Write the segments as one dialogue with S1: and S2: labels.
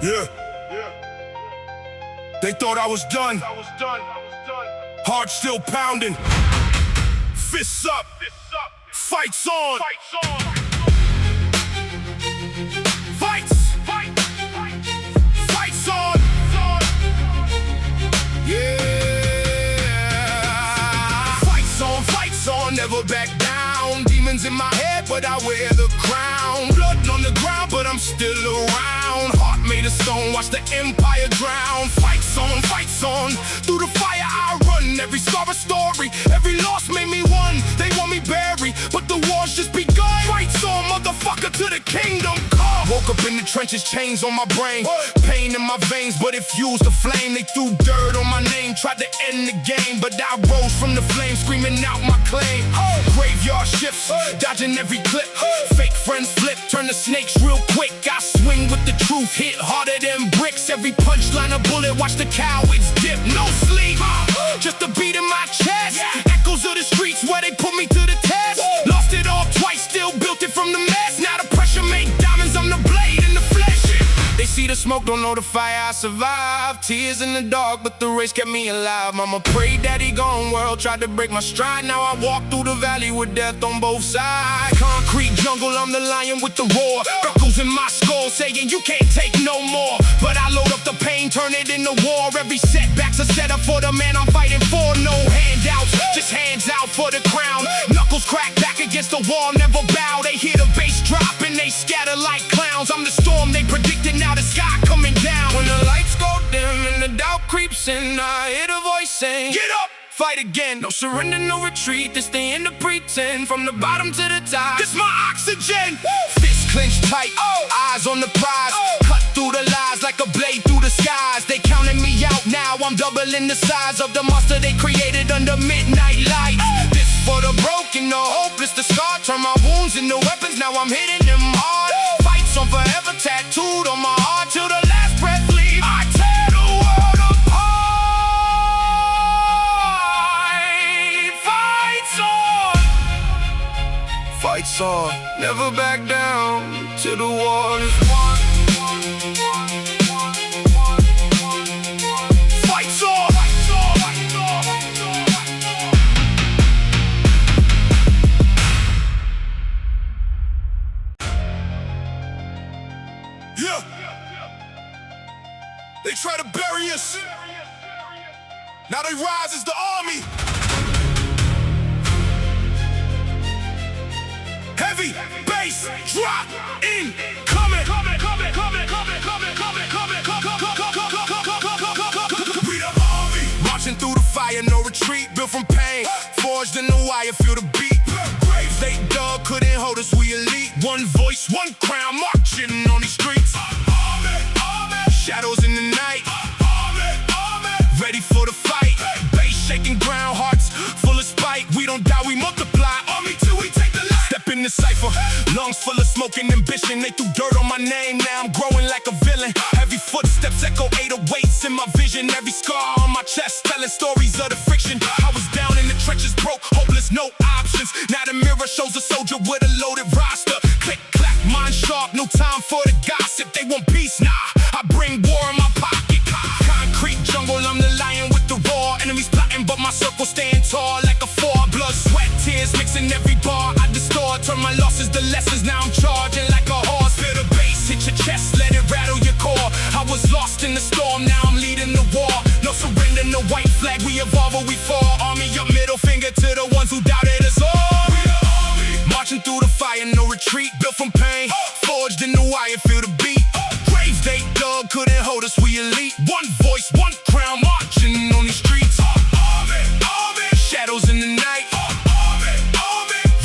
S1: Yeah. They thought I was done. Heart still pounding. Fists up. Fights on. Fights on. Yeah. Fights on. Never back down. Demons in my head, but I wear the crown. Blood on the ground, but I'm still around. Heart made of stone, watch the empire drown. Fights on. Through the fire I run. Every scar a story. Every loss made me one. They want me buried, but the war's just begun. Fights on, motherfucker, to the kingdom come. Woke up in the trenches, chains on my brain. Pain in my veins, but it fuels the flame. They threw dirt on my name, tried to end the game, but I rose from the flame, screaming out my claim. Graveyard shifts, dodging every clip. Fake friends flip, turn the snakes real quick. I swing with the truth, hit harder than bricks. Every punchline a bullet, watch the cowards dip. No sleep, just a beat in my chest. Echoes of the streets where they put me to the test. Lost it all twice, still built it from the mess. Now the pressure make diamonds, I'm the blade in the flesh. They see the smoke, don't know the fire, I survived. Tears in the dark, but the race kept me alive. Mama prayed, daddy gone, world tried to break my stride. Now I walk through the valley with death on both sides. Concrete jungle, I'm the lion with the roar. Freckles in my skull saying you can't take no more. But I load up the pain, turn it into war. Every setback's a setup for the man I'm fighting for. No handouts, just hands out for the crown. Knuckles crack back against the wall, never bow. They hear the bass drop and they scatter like clowns. I'm the storm they predicted, now the sky coming down. When the lights go dim and the doubt creeps in, I hear the voice saying, get up, fight again. No surrender, no retreat, this stay in the pretend. From the bottom to the top, this my oxygen. Fists clenched tight, eyes on the prize. Cut through the lies like a blade through the skies. They counting me out now, I'm doubling the size of the monster they created under midnight lights. This for the broken, the hopeless, the scar. Turn my wounds into weapons, now I'm hitting them hard. Fights on forever, tattooed on my heart till the last breath leaves. I tear the world apart. Fights on, never back down till the war is won. Fights on. Yeah. They try to bury us. Now they rise as the army. Heavy bass drop in coming. We the army. Marching through the fire, no retreat. Built from pain, forged in the wire, feel the beat. Graves they dug, couldn't hold us, we elite. One voice, one crown, marching on these streets. Shadows in the night, ready for the fight. Bass shaking ground, hearts full of spite. We don't die, we multiply. Army till we take the light. Step in the cypher, lungs full of smoke and ambition. They threw dirt on my name, now I'm growing like a villain. Heavy footsteps echo 808s in my vision. Every scar on my chest telling stories of the friction. I was down in the trenches, broke, hopeless, no options. Now the mirror shows a soldier with a loaded roster. Click, clack, mind sharp, no time for the gossip. They want peace, nah, I bring war in my pocket. Concrete jungle, I'm the lion with the roar. Enemies plotting, but my circle staying tall like a four. Blood, sweat, tears mixing every bar I distort. Turn my losses to lessons, now I'm charging like a horse. Feel the bass hit your chest, let it rattle your core. I was lost in the storm, now I'm leading the war. No surrender, no white flag, we evolve or we fall. Army up, middle finger to the ones who doubted us all. We the army. Marching through the fire, no retreat. Built from pain, forged in the wire, feel the beat. Graves they dug, couldn't hold us, we elite. One voice, one crown, marching on these streets. Shadows in the night,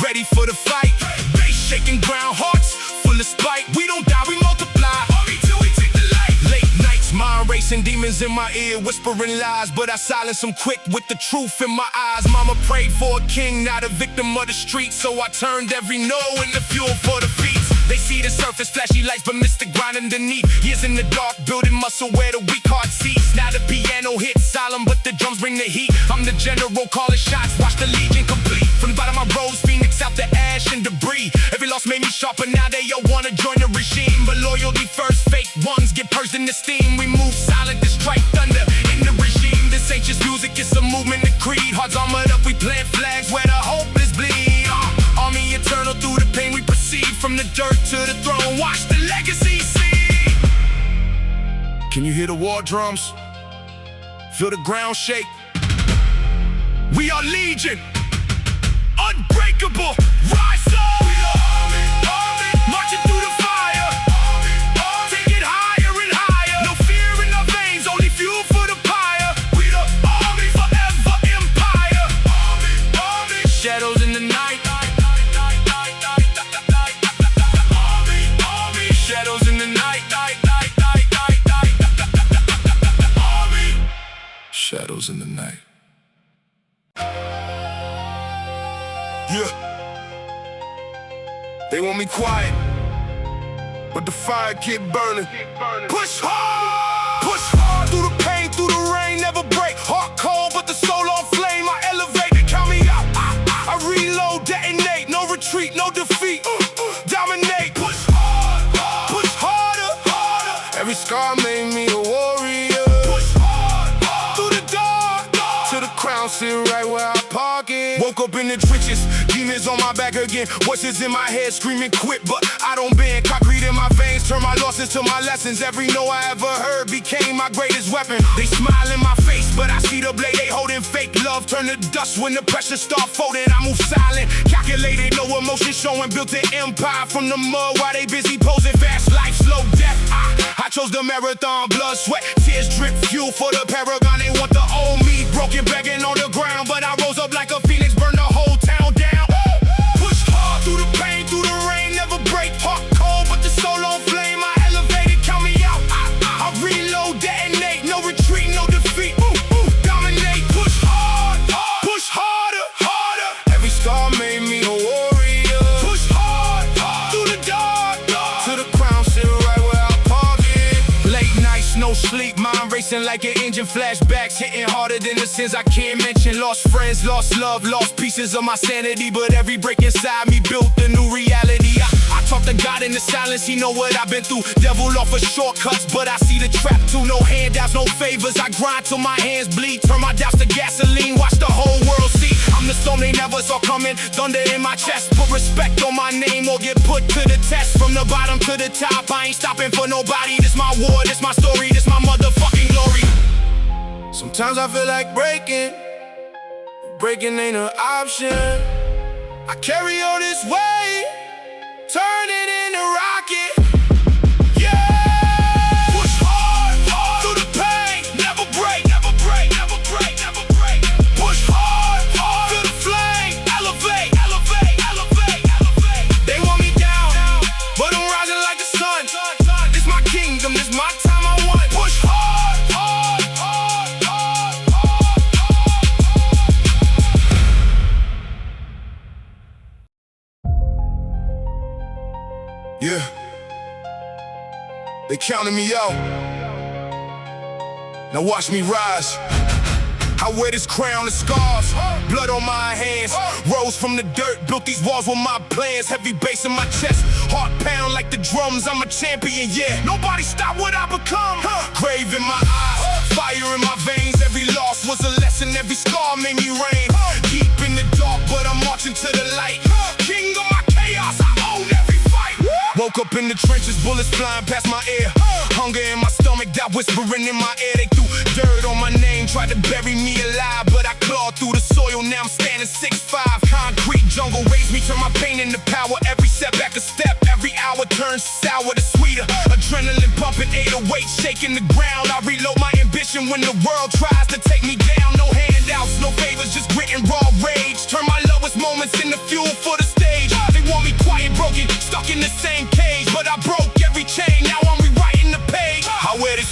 S1: ready for the fight. Bass shaking ground, hearts full of spite. We don't die, we multiply. Army till we take the light. Late nights, mind racing, demons in my ear, whispering lies. But I silence them quick with the truth in my eyes. Mama prayed for a king, not a victim of the streets. So I turned every no into fuel for the feats. They see the surface, flashy lights, but miss the grind underneath. Years in the dark, building muscle where the weak heart sees. Now the piano hits solemn, but the drums bring the heat. I'm the general calling shots, watch the legion complete. From the bottom I rose, phoenix out the ash and debris. Every loss made me sharper, now they all wanna join the regime. But loyalty first, fake ones get purged ashes in the steam. We move silent to strike thunder in the regime. This ain't just music, it's a movement, a creed. Hearts armored up, we plant flags where the hopeless bleed. Army eternal through the pain we proceed. From the dirt to the throne, watch the legacy see. Can you hear the war drums? Feel the ground shake? We are legion, unbreakable, rise up. We the army, marching through the fire. Take it higher and higher. No fear in our veins, only fuel for the pyre. We the army, forever empire. Shadows in the night. Shadows in the night. Shadows in the night. Yeah. They want me quiet, but the fire keep burning. Push hard through the pain, through the rain, never break. Heart cold, but the soul on flame. I elevate, count me out. I reload, detonate, no retreat, no defeat. Dominate. Push hard, push harder. Every scar made me a warrior. Push hard through the dark, to the crown, sit right where I park it. Woke up in the trenches, demons on my back again. Voices in my head screaming quit, but I don't bend. Concrete in my veins, turn my losses to my lessons. Every no I ever heard became my greatest weapon. They smile in my face, but I see the blade they holding. Fake love turn to dust when the pressure start folding. I move silent, calculated, no emotion showing. Built an empire from the mud while they busy posing. Fast life, slow death. I chose the marathon, blood, sweat, tears drip, fuel for the paragon. They want the old me, broken, begging on the ground, but I rose up like a phoenix, burned the whole town down. Push hard through the pain, through the rain, never break. Heart cold, but the soul on flame. I elevated, count me out. I reload, detonate, no retreat, no defeat. Dominate, push hard, push harder. Every scar made me a warrior. Push hard through the dark, to the crown, sit right where I park it. Late nights, no sleep, mind racing like an engine. Flashbacks hitting harder than the sins I can't mention. Lost friends, lost love, lost pieces of my sanity. But every break inside me built a new reality. I talk to God in the silence, he know what I've been through. Devil offer shortcuts, but I see the trap too. No handouts, no favors, I grind till my hands bleed. Turn my doubts to gasoline, watch the whole world see. I'm the storm they never saw coming, thunder in my chest. Put respect on my name or get put to the test. From the bottom to the top, I ain't stopping for nobody. This my war, this my story, this my motherfucking glory. Sometimes I feel like breaking ain't an option. I carry on this way, turn it into rocket. Yeah, push hard through the pain, never break. Push hard, feel the flame, elevate. They want me down, but I'm rising like the sun. This my kingdom, this my time I want. Push hard. Yeah, they counted me out. Now watch me rise. I wear this crown and scars, blood on my hands. Rose from the dirt, built these walls with my plans. Heavy bass in my chest, heart pound like the drums. I'm a champion, yeah. Nobody stop what I become. Grave in my eyes, fire in my veins. Every loss was a lesson, every scar made me rain. Deep in the dark, but I'm marching to the light. King of my chaos, I own every fight. Woke up in the trenches, bullets flying past my ear. Hunger in my stomach, that whispering in my ear. They threw dirt on my name, tried to bury me alive, but I clawed through the soil, now I'm standing 6'5". Concrete jungle raised me, turn my pain into power. Every setback a step, every hour turns sour to sweeter. Adrenaline pumping, 808 shaking the ground. I reload my ambition when the world tries to take me down. No handouts, no favors, just grit and raw rage. Turn my lowest moments into fuel for the stage. They want me quiet, broken, stuck in the same cage, but I broke every chain, now I'm rewriting the page. I wear this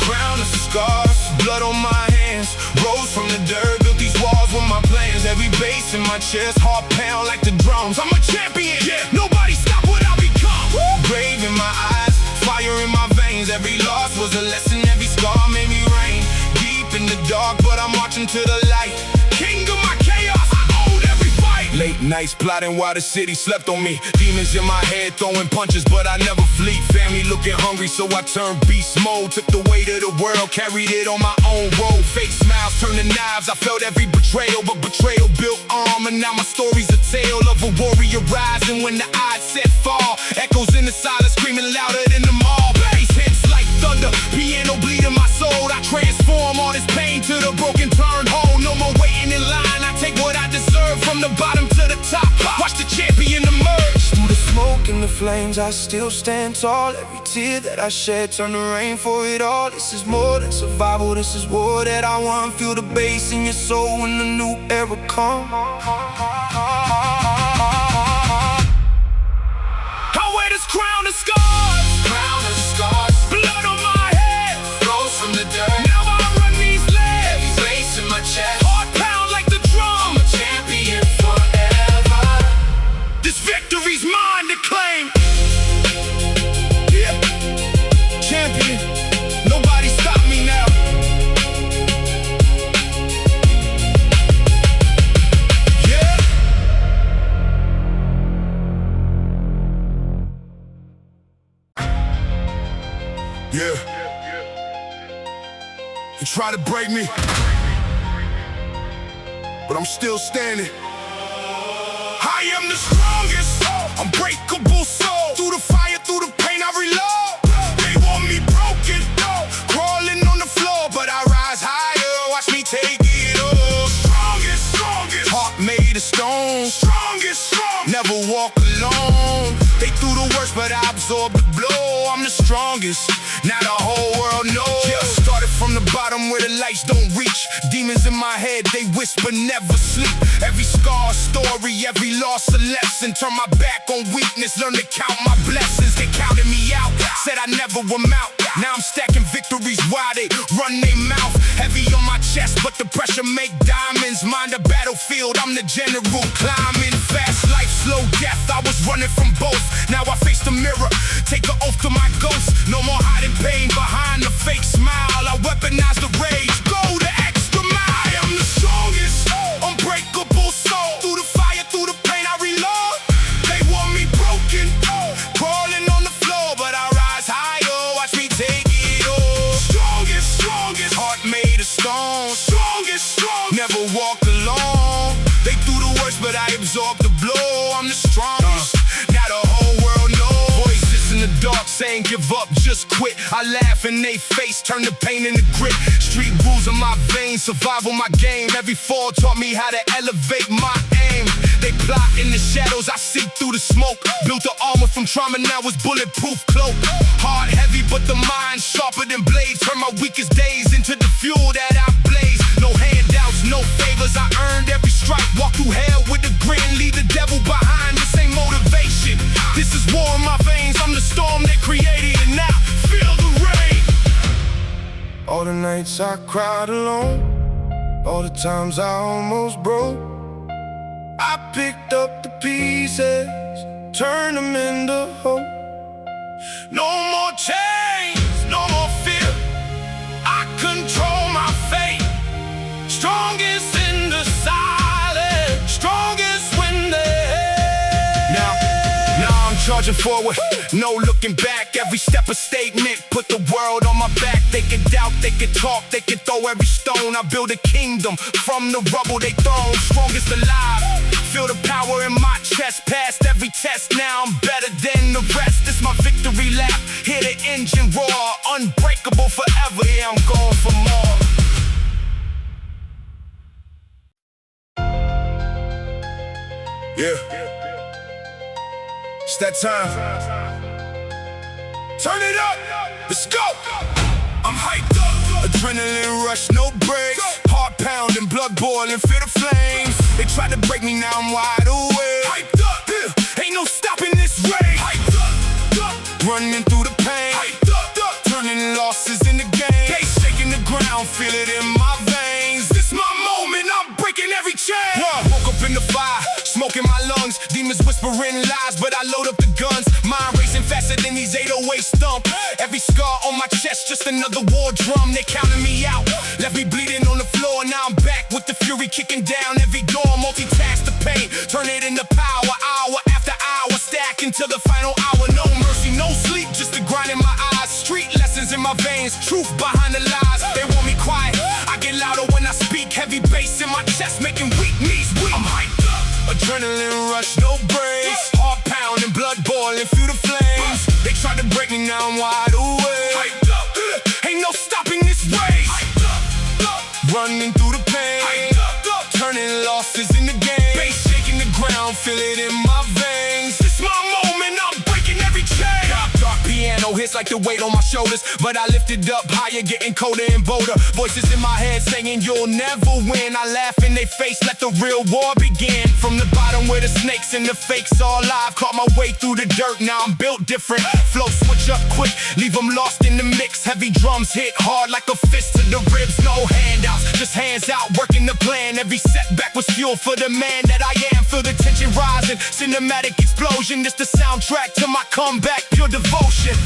S1: crown of scars, blood on my hands. Rose from the dirt, built these walls with my plans. Every bass in my chest, heart pound like the drums. I'm a champion, yeah. Nobody stop what I become. Grave in my eyes, fire in my veins. Every loss was a lesson, every scar made me rain. Deep in the dark, but I'm marching to the light. King of my chaos, I own every fight. Late Nights plotting while the city slept on me. Demons in my head throwing punches, but I never flee. Family looking hungry, so I turned beast mode. Took the weight of the world, carried it on my own road. Fake smiles turned to knives, I felt every betrayal, but betrayal built armor. Now my story's a tale of a warrior rising when the odds set fall. Echoes in the silence, screaming louder than them all. Bass hits like thunder, piano bleeding my soul. I transform all this pain to the broken turned whole. No more waiting in line, I take what I deserve. From the bottom to the top, watch the champion emerge.
S2: Through the smoke and the flames, I still stand tall. Every tear that I shed turned to rain for it all. This is more than survival, this is war that I want. Feel the bass in your soul when the new era comes.
S1: I wear this crown of scars, blood on my head,
S2: Rose from the dirt,
S1: now I run these legs.
S2: heavy bass in my chest.
S1: Heart pound like the drum,
S2: I'm a champion forever.
S1: this victory's mine to claim. Yeah, champion, nobody stop me now. Yeah. Yeah. You try to break me, but I'm still standing. I am the strongest, unbreakable soul. Through the fire, through the pain, I reload. They want me broken, crawling on the floor, but I rise higher. Watch me take it all. Strongest, heart made of stone. Strongest, never walk alone. They threw the worst, but I absorbed the blow. I'm the strongest, now the whole world knows. Yeah, started from the bottom where the lights don't reach. Demons in my head, they whisper, never sleep. Every scar a story, every loss a lesson. Turn my back on weakness, learn to count my blessings. They counted me out, said I never would mount. Now I'm stacking victories while they run their mouth. Heavy on my chest, but the pressure make diamonds. Mind the battlefield, I'm the general climbing. Fast life, slow death, I was running from both. Now I face the mirror, take an oath to my ghost. No more hiding pain behind the fake smile. I weaponize the rage, go the extra mile. I am the strongest, unbreakable soul. Through the fire, through the pain, I reload. They want me broken, crawling on the floor, but I rise higher. Watch me take it all. Strongest, heart made of stone. Strongest, never walk alone. They threw the worst, but I absorbed the blow. I'm the strongest, now the whole world knows. Voices in the dark saying give up, just quit. I laugh in they face, turn the pain into grit. Street rules in my veins, survival my game. Every fall taught me how to elevate my aim. They plot in the shadows, I see through the smoke. Built the armor from trauma, now it's bulletproof cloak. Heart heavy, but the mind sharper than blades. Turn my weakest days into the fuel that I blaze. No handouts, no favors, I earned every strike. Walk through hell with a grin, leave the devil behind. This ain't motivation, this is war in my veins. I'm the storm they created, and now feel the rain.
S2: All the nights I cried alone, all the times I almost broke. I picked up the pieces, turned them into hope.
S1: No more chains, no more fear. I control my fate. Strongest in the silence, strongest when they Now I'm charging forward, no looking back. Every step a statement, put the world on my back. They can doubt, they can talk, they can throw every stone. I build a kingdom from the rubble they thrown. Strongest alive, feel the power in my chest. Passed every test, now I'm better than the rest. This my victory lap, hear the engine roar. Unbreakable forever, yeah, I'm going for more. Yeah, it's that time. Turn it up, let's go. I'm hyped up, adrenaline rush, no brakes. Heart pounding, blood boiling, feel the flames. They tried to break me, now I'm wide awake. Hyped up, ain't no stopping this race. Hyped up, running through the pain. Hyped up, turning losses into gains. They shaking the ground, feel it in my veins. This my moment, I'm breaking every chain. Woke up in the fire, smoke in my lungs. Demons whispering lies, but I load up the guns. Mind racing faster than these 808 stomp. Every scar on my chest, just another war drum. They counting me out, left me bleeding on the floor. Now I'm back with the fury kicking down every door. Multitask the pain, turn it into power. Hour after hour, stack until the final hour. No mercy, no sleep, just the grind in my eyes. Street lessons in my veins, truth behind the lies. They want me quiet, I get louder when I speak. Heavy bass in my chest, making weak knees weak. I'm hyped up, adrenaline rush, no brakes. Heart pounding, blood boiling through the flames. They tried to break me, now I'm wide awake. Hyped up, ain't no stopping this race. Hyped up, running through the pain. Hyped up, turning losses into gains. Bass shaking the ground, feel it in my veins. It's my moment, I'm breaking every chain. Dark piano hits like the weight on my shoulders, but I lift it up higher, getting colder and bolder. Voices in my head saying you'll never win. I laugh in their face, let the real war begin. From the bottom where the snakes and the fakes all live, caught my way through the dirt, now I'm built different. Flow switch up quick, leave them lost in the mix. Heavy drums hit hard like a fist to the ribs. No handouts, just hands out, working the plan. Every setback was fuel for the man that I am. Feel the tension rising, cinematic explosion. It's the soundtrack to my comeback, pure devotion.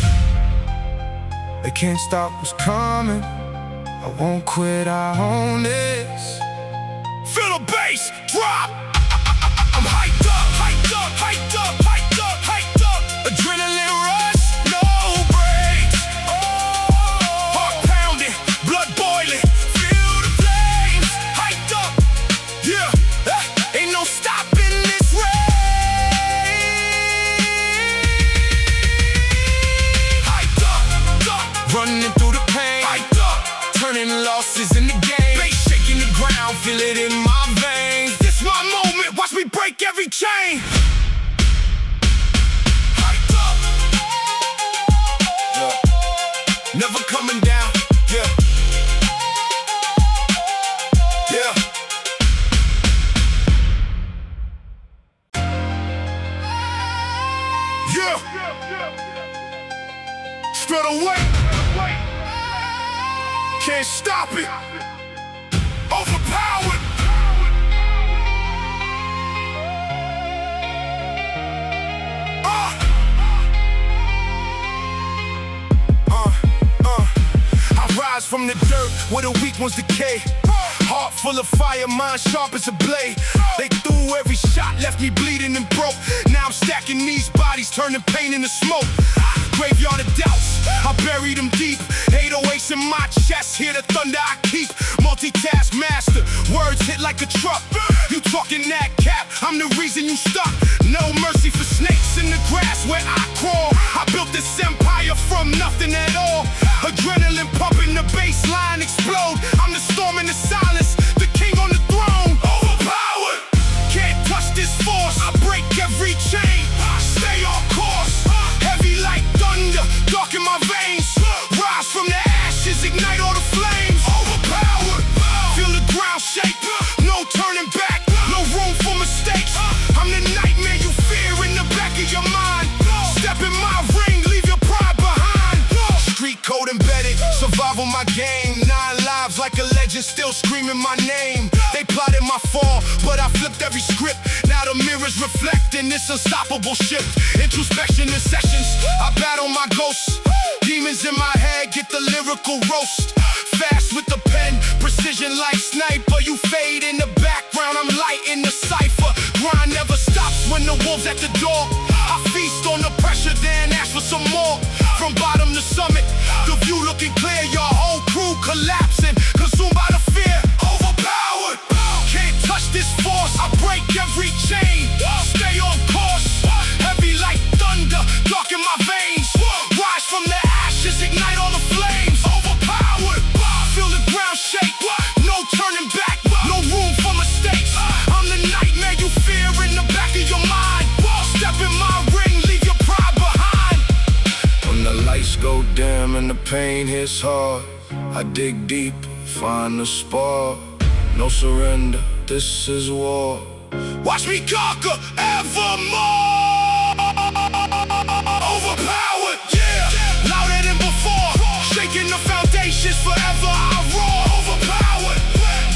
S2: They can't stop what's coming. I won't quit, I own this.
S1: Feel the bass drop. I'm hyped up, hyped up, hyped up, hyped up, hyped up. Adrenaline rush, no brakes. Heart pounding, blood boiling, feel the flames. Hyped up, yeah. Ain't no stopping this race. Hyped up, running through the pain. Hyped up, turning losses into gains. Bass shaking the ground, feel it in my veins. This my moment, watch me break every chain. Hyped up, yeah. Never coming down, yeah. Yeah. Yeah. Straight away. Can't stop it. Overpowered. I rise from the dirt where the weak ones decay. Heart full of fire, mind sharp as a blade. They threw every shot, left me bleeding and broke. Now I'm stacking these bodies, turning pain into smoke. Graveyard of doubts, I buried them deep. 808s in my chest, hear the thunder I keep. Multitask master, words hit like a truck. You talking that cap, I'm the reason you stuck. No mercy for snakes in the grass where I crawl. I built this empire from nothing at all. Adrenaline pumping, the bass line explode. I'm the storm in the silence, the king on the throne. Overpowered, can't touch this force. I break every chain, stay on course. Heavy like thunder, dark in my veins. Rise from the ashes, ignite all the flames. Overpowered, feel the ground shake. No turning back, no room for mistakes. I'm the nightmare you fear in the back of your mind. Step in my ring, leave your pride behind. Street code embedded, survival my game. 9 lives like a legend, still screaming my name. They plotted my fall, but I flipped every script. Now the mirrors reflecting this unstoppable shift. Introspection in sessions, I battle my ghosts. Demons in my head get the lyrical roast. Fast with the pen, precision like sniper. You fade in the background, I'm light in the cipher. Grind never stops when the wolf's at the door. I feast on the pressure, then ask for some more. From bottom to summit, the view looking clear. Your whole crew collapsing, consumed by the fear. Overpowered, can't touch this force. I break every chain, stay on course. Heavy like thunder, dark in my veins. Rise from the ashes, ignite all the flames. Overpowered, feel the ground shake. No turning back, no room for mistakes. I'm the nightmare you fear in the back of your mind. Step in my ring, leave your pride behind.
S2: When the lights go dim and the pain hits hard, I dig deep, find the spark. No surrender, this is war.
S1: Watch me conquer evermore. Overpowered, yeah, louder than before. Shaking the foundations, forever I roar. Overpowered,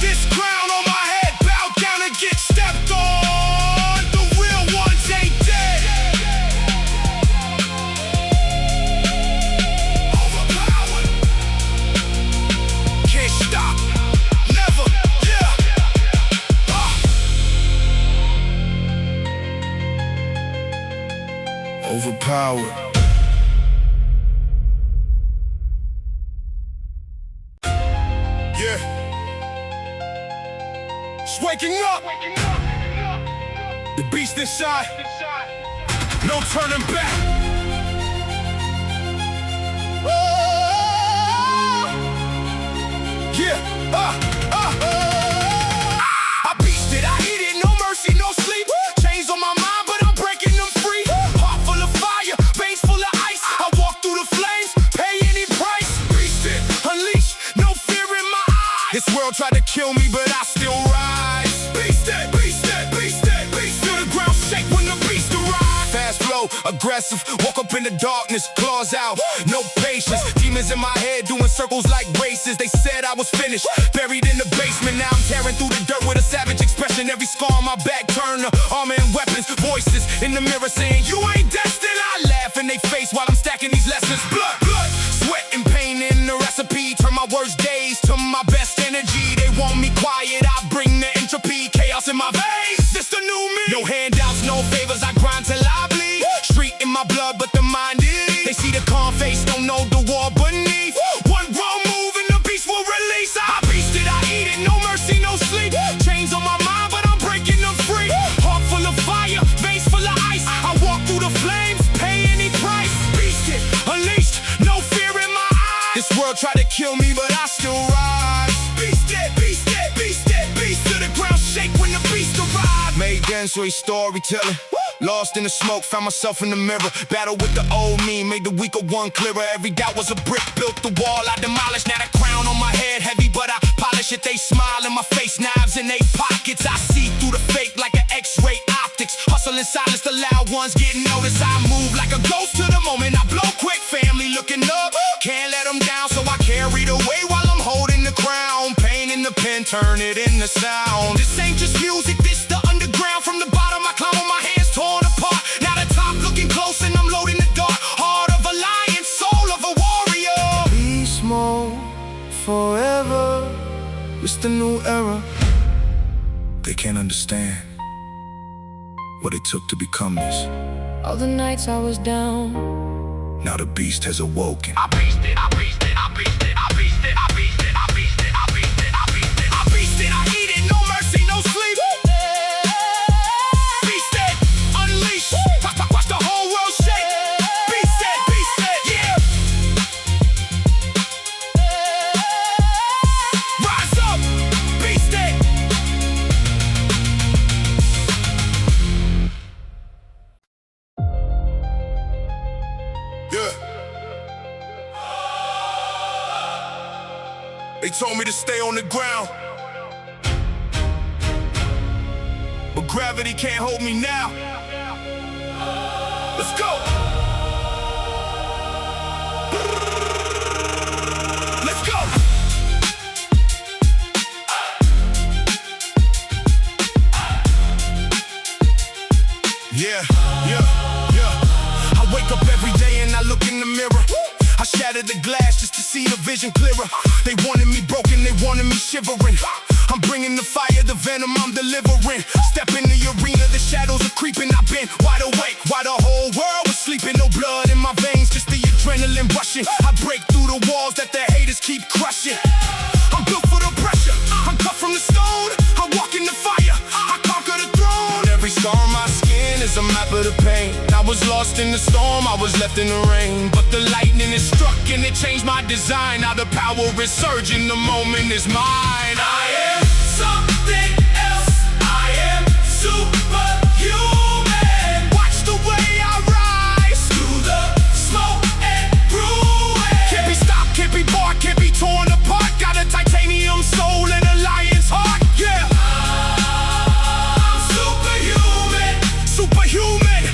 S1: this crown on my head, bow down and get stepped on. The real ones ain't dead. waking up. The beast inside, no turning back. Yeah, I beast it, I eat it, no mercy, no sleep. Chains on my mind, but I'm breaking them free. Heart full of fire, veins full of ice. I walk through the flames, pay any price. Beast it, unleash, no fear in my eyes. This world tried to kill me, but I still rise. Beast it, beast it, beast it, beast it. Feel the ground shake when the beast arrives. Fast flow, aggressive, woke up in the darkness, claws out, no patience. Demons in my head doing circles like races. They said I was finished, buried in the basement. Now I'm tearing through the dirt with a savage expression. Every scar on my back turn to armor and weapons. Voices in the mirror saying, you ain't destined. I laugh in they face while I'm stacking these lessons. Blood, blood, sweat and pain in the recipe. Turn my worst days to my best energy. They want me quiet, I bring the entropy. Chaos in my veins, this the new me. No handouts, no favors, I grind till I bleed. Street in my blood, but the mind is. They see the calm face, don't know the war beneath. One wrong move and the beast will release. I beast it, I eat it, no mercy, no sleep. Chains on my mind, but I'm breaking them free. Heart full of fire, veins full of ice. I walk through the flames, pay any price. Beast it, unleashed, no fear in my eyes. This world tried to kill me, but I still rise. Beast it, beast it, beast it, beast to the ground shake when the beast arrives. Made Densoy storytelling. Lost in the smoke, found myself in the mirror. Battle with the old me, made the weaker one clearer. Every doubt was a brick, built the wall I demolished. Now the crown on my head heavy, but I polish it. They smile in my face, knives in they pockets. I see through the fake like an X-ray optics. Hustle in silence, the loud ones getting noticed. I move like a ghost to the moment. I blow quick, family looking up. Can't let them down, so I carry the weight while I'm holding the crown. Pain in the pen, turn it into sound. This ain't just music, this the underground. From the bottom, I climb on my hands, torn apart. Now the top looking close and I'm loading the dark. Heart of a lion, soul of a warrior.
S2: Beast mode forever. It's the new era. They can't understand what it took to become this.
S3: All the nights I was down.
S2: Now the beast has awoken.
S1: I beast it, I beast it, I beast it, I beast it, I beast it, I beast it, I beast it, I beast it, I beast it, I eat it, no mercy, no sleep. Beast it, unleash, watch the whole world shake. Beast it, yeah. Rise up, beast it. Yeah. They told me to stay on the ground, but gravity can't hold me now. Let's go. Let's go. Yeah. I wake up every day and I look in the mirror. I shatter the glass just to see the vision clearer. They wanted me broken, they wanted me shivering. I'm bringing the fire, the venom I'm delivering. Step in the arena, the shadows are creeping. I've been wide awake while the whole world was sleeping. No blood in my veins, just the adrenaline rushing. I break through the walls that the haters keep crushing. I'm built for the pressure, I'm cut from the stone. I walk in the fire, I conquer the throne. Every scar on my skin is a map of the pain. I was lost in the storm, I was left in the rain. But the lightning is struck and it changed my design. Now the power is surging, the moment is mine. I am something else, I am superhuman. Watch the way I rise through the smoke and ruin. Can't be stopped, can't be bought, can't be torn apart. Got a titanium soul and a lion's heart, yeah. I'm superhuman, superhuman.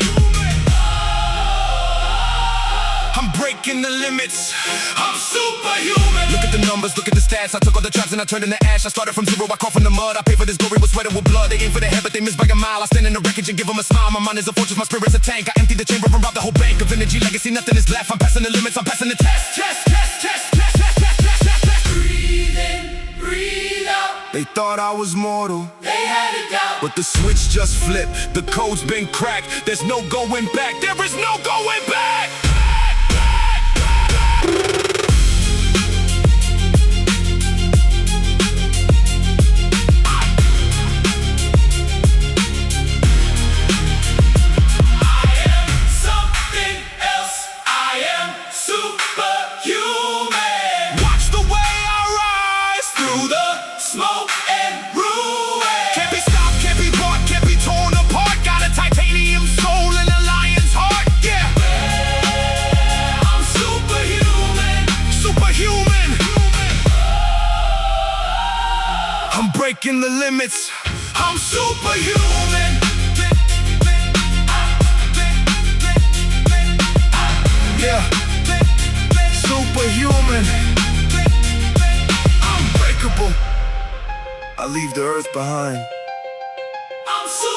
S1: I'm breaking the limits, I'm superhuman. Look at the numbers, look at the stats. I took all the traps and I turned into ash. I started from zero, I crawled from the mud. I paid for this glory with sweat and with blood. They aim for the head, but they miss by a mile. I stand in the wreckage and give them a smile. My mind is a fortress, my spirit's a tank. I empty the chamber and rob the whole bank of energy. Legacy, nothing is left. I'm passing the limits, I'm passing the test. Breathe in, breathe out.
S2: They thought I was mortal,
S1: They had a doubt,
S2: but the switch just flipped. The code's been cracked. There's no going back.
S1: there is no going back.
S2: breaking the limits. I'm superhuman. Yeah, superhuman. Unbreakable. I leave the earth behind.
S1: I'm superhuman.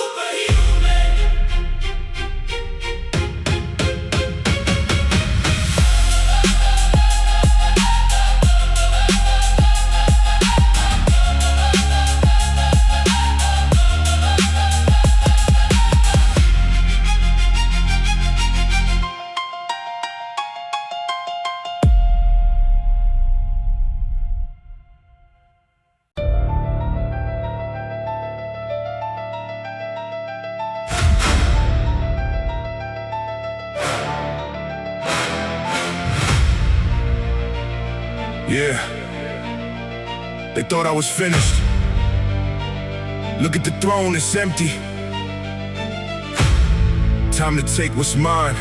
S2: Yeah, they thought I was finished. Look at the throne, it's empty. Time to take what's mine.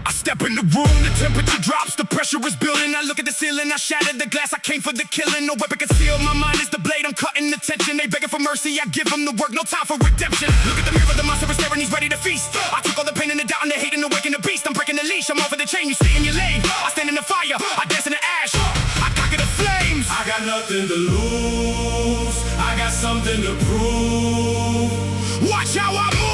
S2: I step in the room, the temperature drops, the pressure is building. I look at the ceiling, I shattered the glass, I came for the killing. No weapon can steal my mind, is the blade, I'm cutting the tension. They begging for mercy, I give them the work, no time for redemption. Look at the mirror, the monster is staring, he's ready to feast. I took all the pain and the doubt and the hate and the waking the beast. I'm breaking the leash, I'm off of the chain, you stay in your lane. I stand in the fire, I dance in the ash, I conquer the flames.
S1: I got nothing to lose, I got something to prove.
S2: Watch how I move.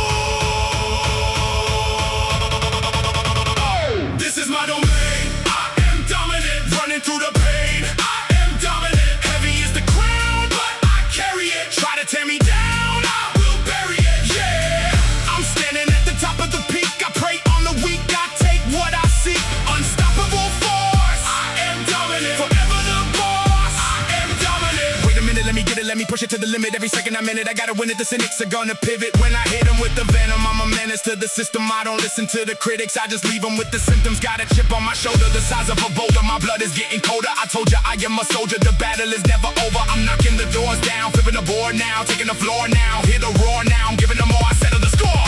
S1: This is my domain, I am dominant.
S2: Running through the pain,
S1: I am dominant.
S2: heavy is the crown,
S1: But I carry it,
S2: try to tear me down.
S1: I will bury it.
S2: Yeah, I'm standing at the top of the peak. I prey on the weak, I take what I seek. Unstoppable force,
S1: I am dominant.
S2: forever the boss.
S1: I am dominant.
S2: Wait a minute, let me get it, let me push it to the limit. Every second I'm in it, I gotta win it. The cynics are gonna pivot when I hit them with the venom. I'm a menace to the system, I don't listen to the critics. I just leave them with the symptoms. Got a chip on my shoulder, the size of a boulder. My blood is getting colder, I told you I am a soldier. The battle is never over, I'm knocking the doors down. Flipping the board now, taking the floor now. Hear the roar now, I'm giving them all, I settle the score.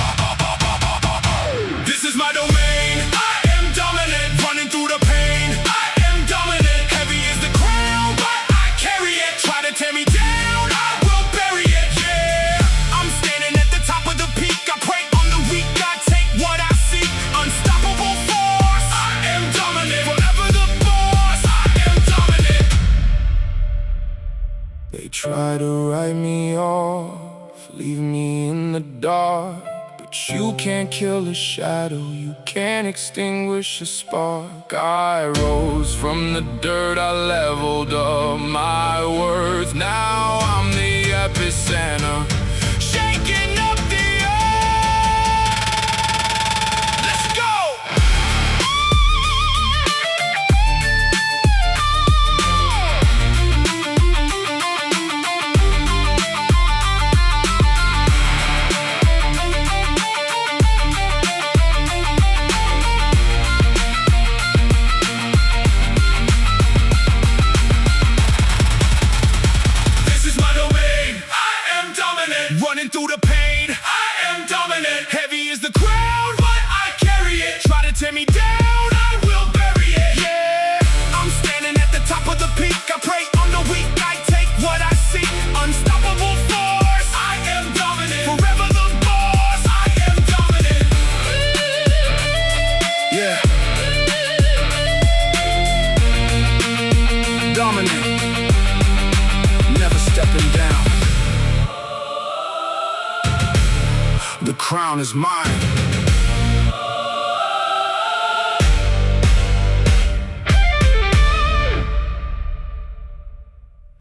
S1: This is my domain, I am dominant.
S2: Running through the pain,
S1: I am dominant.
S2: heavy is the crown,
S1: But I carry it,
S2: try to tear me down.
S1: I will bury it.
S2: Yeah, I'm standing at the top of the peak. I prey on the weak, I take what I seek. Unstoppable force,
S1: I am dominant.
S2: forever the boss.
S1: I am dominant.
S2: They try to write me off, leave me in the dark. But you can't kill a shadow, you can't extinguish a spark. I rose from the dirt, I leveled up my worth. Now I'm the epicenter, shaking up the earth. Let's go!
S1: This is my domain, I am dominant.
S2: Running through the pain,
S1: I am dominant.
S2: heavy is the crown,
S1: But I carry it,
S2: try to tear me down.
S1: I will bury it.
S2: Yeah, I'm standing at the top of the peak. I prey on the weak, I take what I seek. Unstoppable force,
S1: I am dominant.
S2: forever the boss.
S1: I am dominant.
S2: Yeah, dominant, never stepping down. The crown is mine.